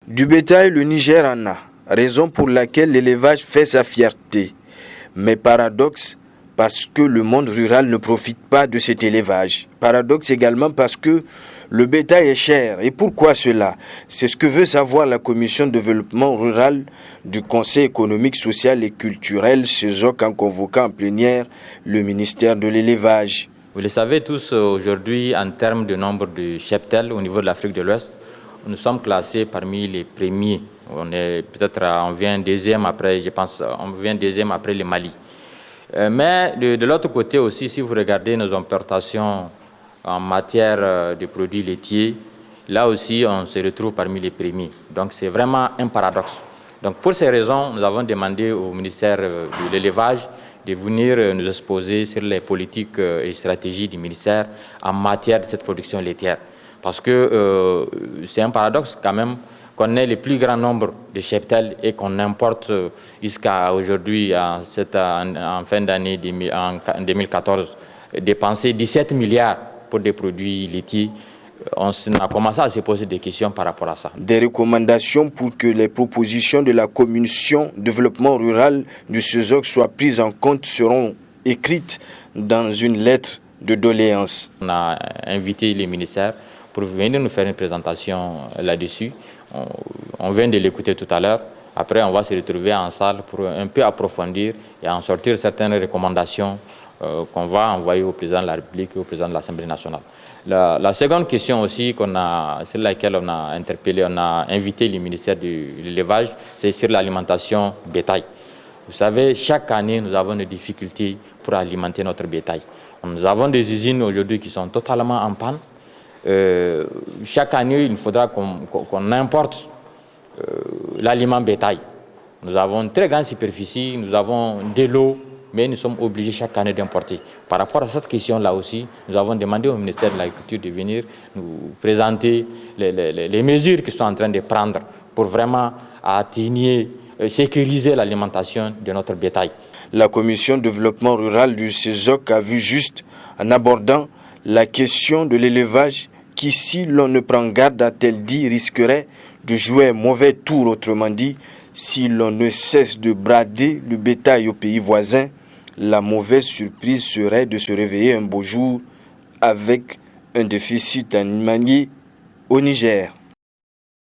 Du bétail, le Niger en a, raison pour laquelle l'élevage fait sa fierté. Mais paradoxe, parce que le monde rural ne profite pas de cet élevage. Paradoxe également parce que le bétail est cher. Et pourquoi cela? C'est ce que veut savoir la Commission de développement rural du Conseil économique, social et culturel, CESOC, en convoquant en plénière le ministère de l'élevage. Vous le savez tous, aujourd'hui, en termes de nombre de cheptels au niveau de l'Afrique de l'Ouest, nous sommes classés parmi les premiers. On vient deuxième après, je pense, on vient deuxième après le Mali. Mais de l'autre côté aussi, si vous regardez nos importations en matière de produits laitiers, là aussi, on se retrouve parmi les premiers. Donc, c'est vraiment un paradoxe. Donc, pour ces raisons, nous avons demandé au ministère de l'élevage de venir nous exposer sur les politiques et stratégies du ministère en matière de cette production laitière. Parce que c'est un paradoxe quand même qu'on ait le plus grand nombre de cheptels et qu'on importe jusqu'à aujourd'hui, en fin d'année en 2014, dépenser 17 milliards pour des produits laitiers. On a commencé à se poser des questions par rapport à ça. Des recommandations pour que les propositions de la Commission développement rural du CESOC soient prises en compte seront écrites dans une lettre de doléance. On a invité les ministères pour venir nous faire une présentation là-dessus. On vient de l'écouter tout à l'heure. Après, on va se retrouver en salle pour un peu approfondir et en sortir certaines recommandations qu'on va envoyer au président de la République et au président de l'Assemblée nationale. La seconde question aussi sur laquelle on a interpellé, on a invité le ministère de l'élevage, c'est sur l'alimentation bétail. Vous savez, chaque année, nous avons des difficultés pour alimenter notre bétail. Nous avons des usines aujourd'hui qui sont totalement en panne. Chaque année, il faudra qu'on importe l'aliment bétail. Nous avons une très grande superficie, nous avons de l'eau, mais nous sommes obligés chaque année d'importer. Par rapport à cette question-là aussi, nous avons demandé au ministère de l'Agriculture de venir nous présenter les mesures qu'ils sont en train de prendre pour vraiment atténuer, sécuriser l'alimentation de notre bétail. La Commission de développement rural du CESOC a vu juste en abordant la question de l'élevage qui, si l'on ne prend garde, a-t-elle dit, risquerait de jouer un mauvais tour, autrement dit, si l'on ne cesse de brader le bétail aux pays voisins, la mauvaise surprise serait de se réveiller un beau jour avec un déficit animalier au Niger.